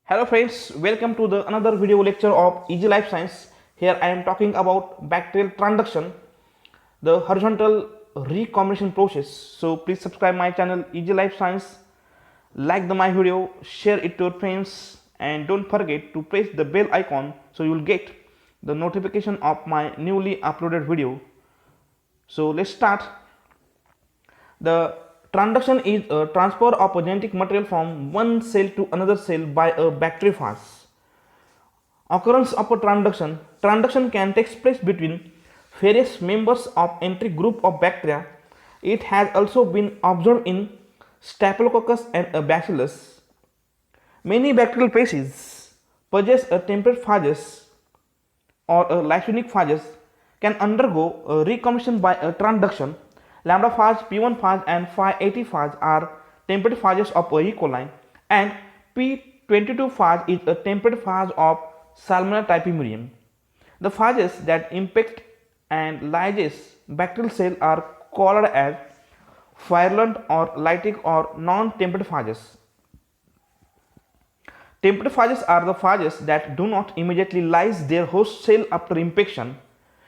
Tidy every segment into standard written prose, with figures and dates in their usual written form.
Hello friends, welcome to the another video lecture of Easy Life Science. Here I am talking about bacterial transduction, the horizontal recombination process. So please subscribe my channel Easy Life Science, like my video, share it to your friends, and don't forget to press the bell icon so you will get the notification of my newly uploaded video. So let's start. The transduction is a transfer of a genetic material from one cell to another cell by a bacteriophage. Occurrence of a transduction can take place between various members of entry group of bacteria. It has also been observed in Staphylococcus and Bacillus. Many bacterial species possess a temperate phages or a lysogenic phages can undergo a recombination by a transduction. Lambda phage, P1 phage and Phi80 phage are temperate phages of E. coli and P22 phage is a temperate phage of Salmonella typhimurium. The phages that impact and lyse bacterial cell are called as virulent or lytic or non-temperate phages. Temperate phages are the phages that do not immediately lyse their host cell after infection.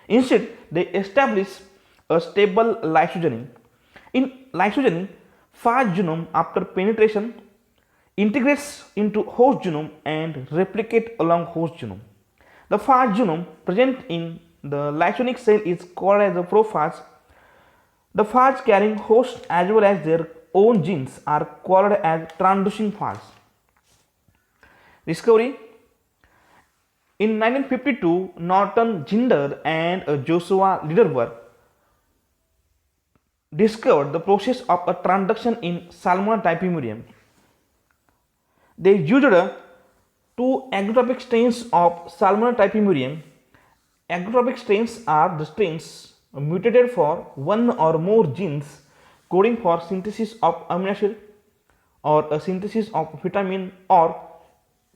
Instead, they establish a stable lysogeny. In lysogeny, phage genome after penetration integrates into host genome and replicate along host genome. The phage genome present in the lysogenic cell is called as a prophage. The phage carrying host as well as their own genes are called as transducing phage. Discovery. In 1952, Norton Ginder and Joshua Liederberg discovered the process of a transduction in Salmonella typhimurium. They used two exotropic strains of Salmonella typhimurium. Exotropic strains are the strains mutated for one or more genes coding for synthesis of amino acid or a synthesis of vitamin or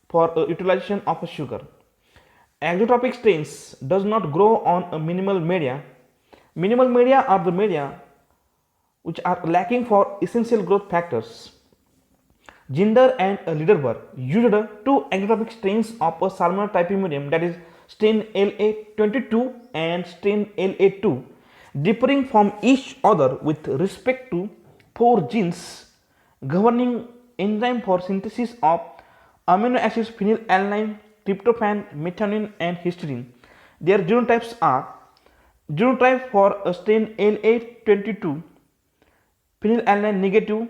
for utilization of a sugar. Exotropic strains does not grow on a minimal media. Minimal media are the media which are lacking for essential growth factors. Ginder and Liederberg used two exotropic strains of a Salmonella typhimurium, that is strain LA22 and strain LA2, differing from each other with respect to four genes governing enzyme for synthesis of amino acids phenylalanine, tryptophan, methionine and histidine. Their genotypes are: genotype for a strain LA22 phenylalanine negative,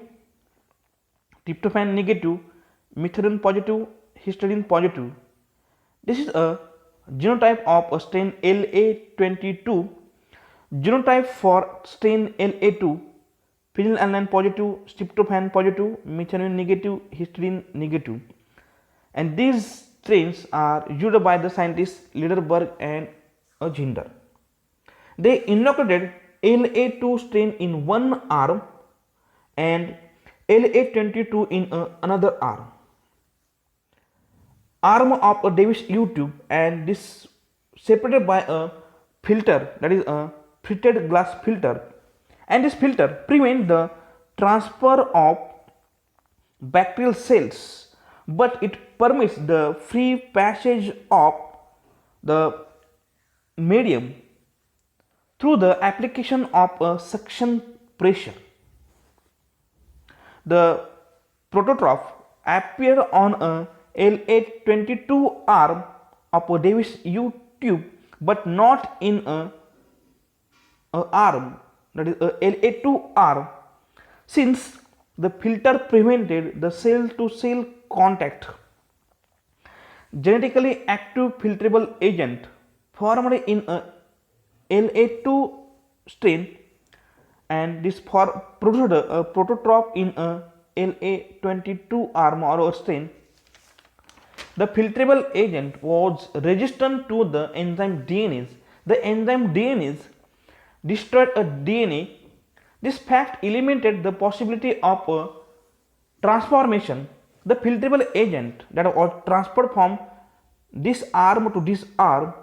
tryptophan negative, methionine positive, histidine positive. This is a genotype of a strain LA22. Genotype for strain LA2 phenylalanine positive, tryptophan positive, methionine negative, histidine negative. And these strains are used by the scientists Liederberg and Ginder. They inoculated LA2 strain in one arm and LA22 in another arm. Arm of a Davis U tube, and this separated by a filter, that is a fitted glass filter, and this filter prevent the transfer of bacterial cells, but it permits the free passage of the medium through the application of a suction pressure. The prototroph appear on a LA22 arm of a Davis U tube, but not in a arm, that is a LA2 arm, since the filter prevented the cell to cell contact. Genetically active filtrable agent formed in a LA2 strain, and this produced a prototroph in a LA22 arm or strain. The filtrable agent was resistant to the enzyme DNase. The enzyme DNase destroyed a DNA. This fact eliminated the possibility of a transformation. The filtrable agent that was transferred from this arm to this arm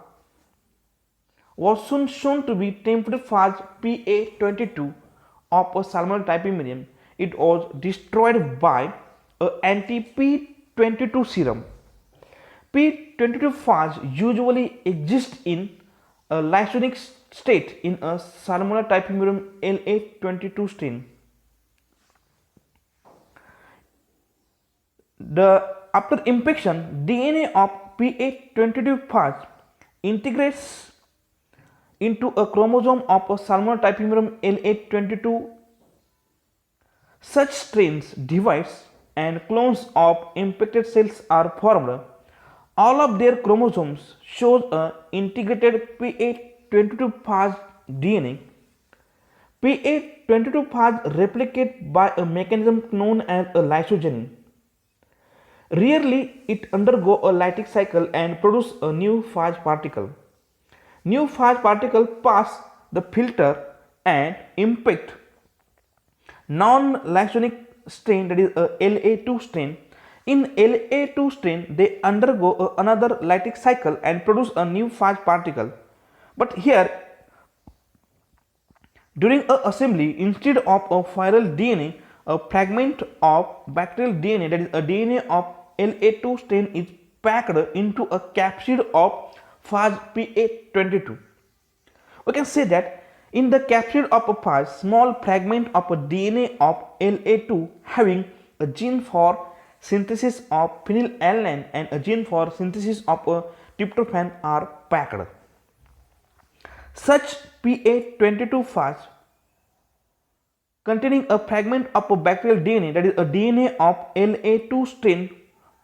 was soon shown to be temperate phage PA22 of a Salmonella typhimurium. It was destroyed by a anti-P22 serum. P22 phage usually exists in a lysogenic state in a Salmonella typhimurium LA22 strain. After infection, DNA of P22 phage integrates into a chromosome of a Salmonella typhimurium LA22. Such strains divides and clones of infected cells are formed. All of their chromosomes shows a integrated P22 phage DNA. P22 phage replicate by a mechanism known as a lysogeny. Rarely it undergo a lytic cycle and produce a new phage particle. New phage particle pass the filter and infect non-lysogenic strain, that is a LA2 strain. In LA2 strain, they undergo another lytic cycle and produce a new phage particle. But here, during a assembly, instead of a viral DNA, a fragment of bacterial DNA, that is a DNA of LA2 strain, is packed into a capsid of phage PA22. We can say that in the capsid of a phage, small fragment of a DNA of LA2 having a gene for synthesis of phenylalanine and a gene for synthesis of a tryptophan are packed. Such PA22 phage containing a fragment of a bacterial DNA, that is a DNA of LA2 strain,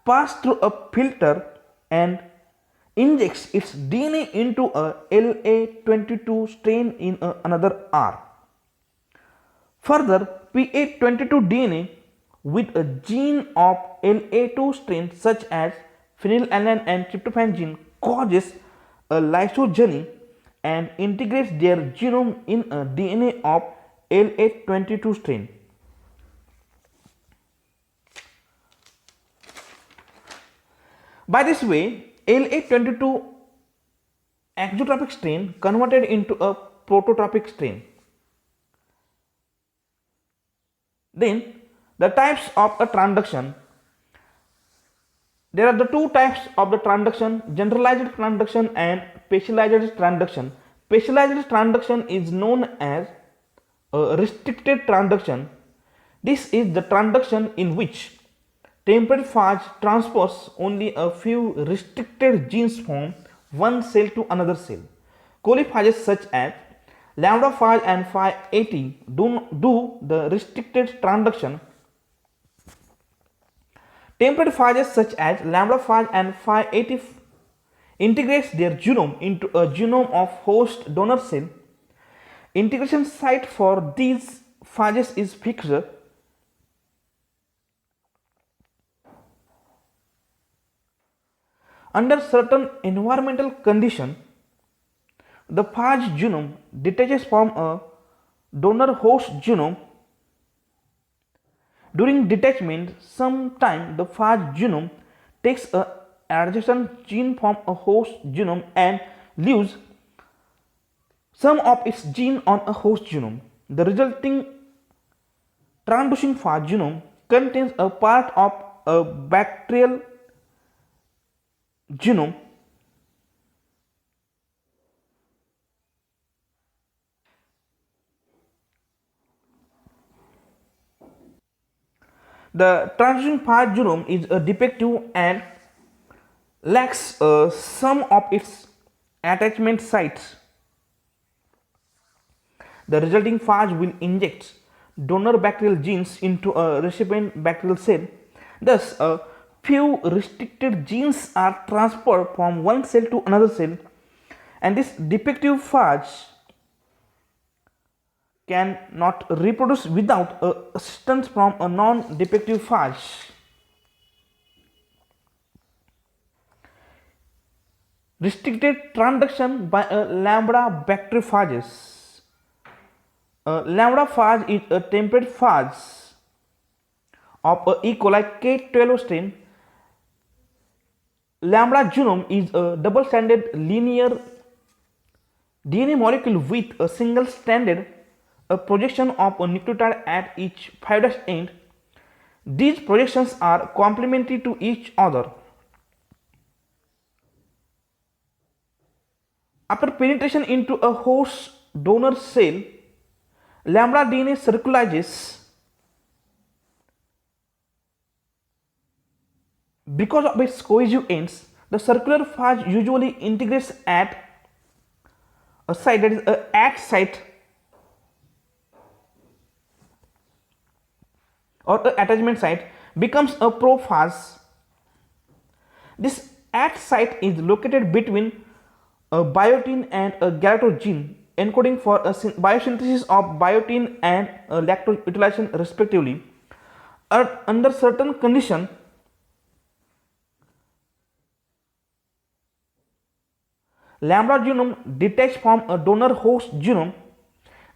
pass through a filter and injects its DNA into a LA22 strain in another R. Further, PA22 DNA with a gene of LA2 strain such as phenylalanine and tryptophan gene causes a lysogeny and integrates their genome in a DNA of LA22 strain. By this way, LA22 exotropic strain converted into a prototropic strain. Then the types of a transduction. There are the two types of the transduction: generalized transduction and specialized transduction. Specialized transduction is known as a restricted transduction. This is the transduction in which temperate phage transports only a few restricted genes from one cell to another cell. Coliphages such as lambda phage and phi80 do the restricted transduction. Temperate phages such as lambda phage and phi80 integrates their genome into a genome of host donor cell. Integration site for these phages is fixed. Under certain environmental conditions, the phage genome detaches from a donor host genome. During detachment, sometime the phage genome takes a adjacent gene from a host genome and leaves some of its gene on a host genome. The resulting transducing phage genome contains a part of a bacterial genome. The transducing phage genome is defective and lacks some of its attachment sites. The resulting phage will inject donor bacterial genes into a recipient bacterial cell. Thus, a few restricted genes are transferred from one cell to another cell, and this defective phage can not reproduce without assistance from a non-defective phage. Restricted transduction by a lambda bacteriophages. Lambda phage is a temperate phage of a E. coli K12 strain. Lambda genome is a double-stranded linear DNA molecule with a single-stranded projection of a nucleotide at each 5' end. These projections are complementary to each other. After penetration into a host donor cell, lambda DNA circularizes. Because of its cohesive ends, the circular phage usually integrates at a site, that is a at site or a attachment site, becomes a prophase. This at site is located between a biotin and a galactose encoding for a biosynthesis of biotin and lactose utilization respectively. Under certain conditions, lambda genome detached from a donor host genome.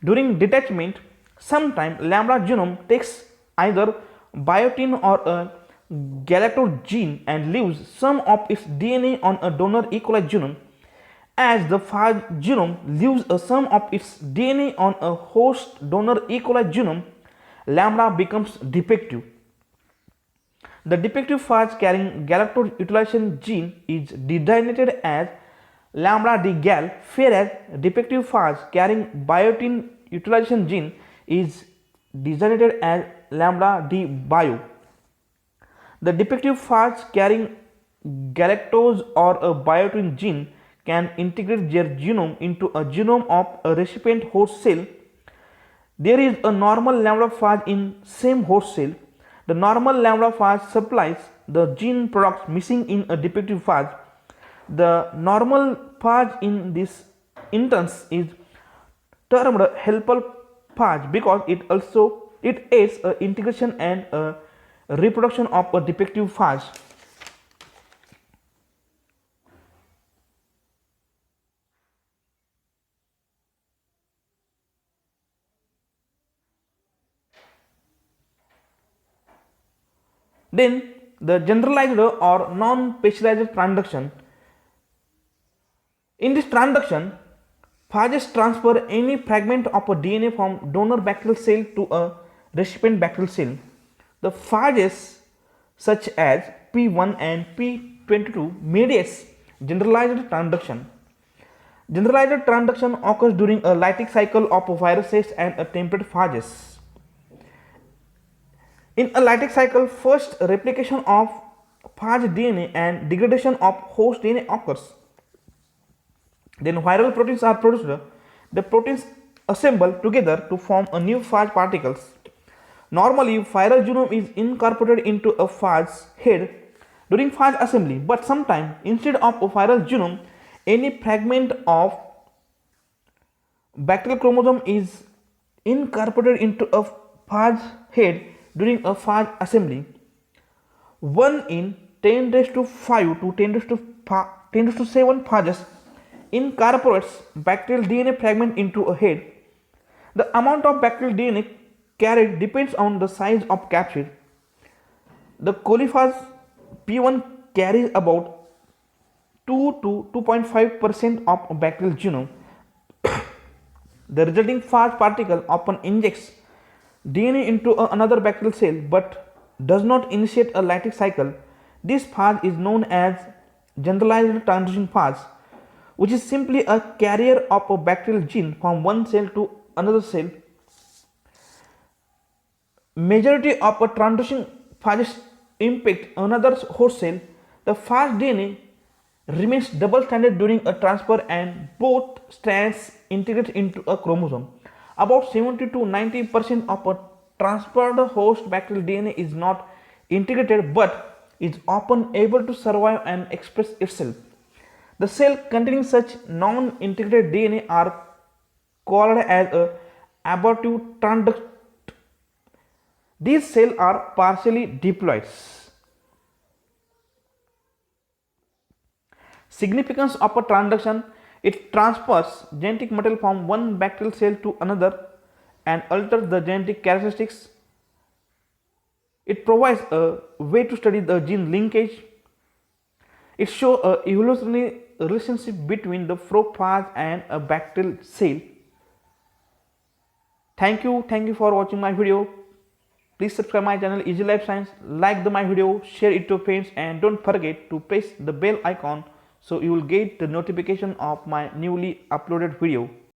During detachment, sometimes lambda genome takes either biotin or a galactose gene and leaves some of its DNA on a donor E. coli genome. As the phage genome leaves a sum of its DNA on a host donor E. coli genome, lambda becomes defective. The defective phage carrying galactose utilization gene is designated as lambda D gal, whereas defective phage carrying biotin utilization gene is designated as lambda D bio. The defective phage carrying galactose or a biotin gene can integrate their genome into a genome of a recipient host cell. There is a normal lambda phage in same host cell. The normal lambda phage supplies the gene products missing in a defective phage. The normal phage in this instance is termed helper phage because it aids integration and reproduction of a defective phage. Then the generalized or non-specialized transduction. In this transduction, phages transfer any fragment of a DNA from donor bacterial cell to a recipient bacterial cell. The phages such as P1 and P22 mediates generalized transduction. Generalized transduction occurs during a lytic cycle of viruses and a temperate phages. In a lytic cycle, first replication of phage DNA and degradation of host DNA occurs. Then viral proteins are produced. The proteins assemble together to form a new phage particles. Normally, viral genome is incorporated into a phage head during phage assembly, but sometimes instead of a viral genome, any fragment of bacterial chromosome is incorporated into a phage head during a phage assembly. 1 in 10 raised to 5 to 10 raised to 7 phages incorporates bacterial DNA fragment into a head. The amount of bacterial DNA carried depends on the size of capsid. The coliphage P1 carries about 2 to 2.5% of bacterial genome. The resulting phage particle often injects DNA into another bacterial cell but does not initiate a lytic cycle. This phage is known as generalized transduction phage, which is simply a carrier of a bacterial gene from one cell to another cell. Majority of a transduction phages impact another host cell. The phage DNA remains double stranded during a transfer and both strands integrate into a chromosome. About 70 to 90% of a transferred host bacterial DNA is not integrated but is often able to survive and express itself. The cell containing such non-integrated DNA are called as a abortive transduct. These cells are partially diploid. Significance of a transduction: it transfers genetic material from one bacterial cell to another and alters the genetic characteristics. It provides a way to study the gene linkage. It shows a evolutionary relationship between the prophage and a bacterial cell. Thank you for watching my video. Please subscribe my channel Easy Life Science, like my video, share it to friends, and don't forget to press the bell icon so you will get the notification of my newly uploaded video.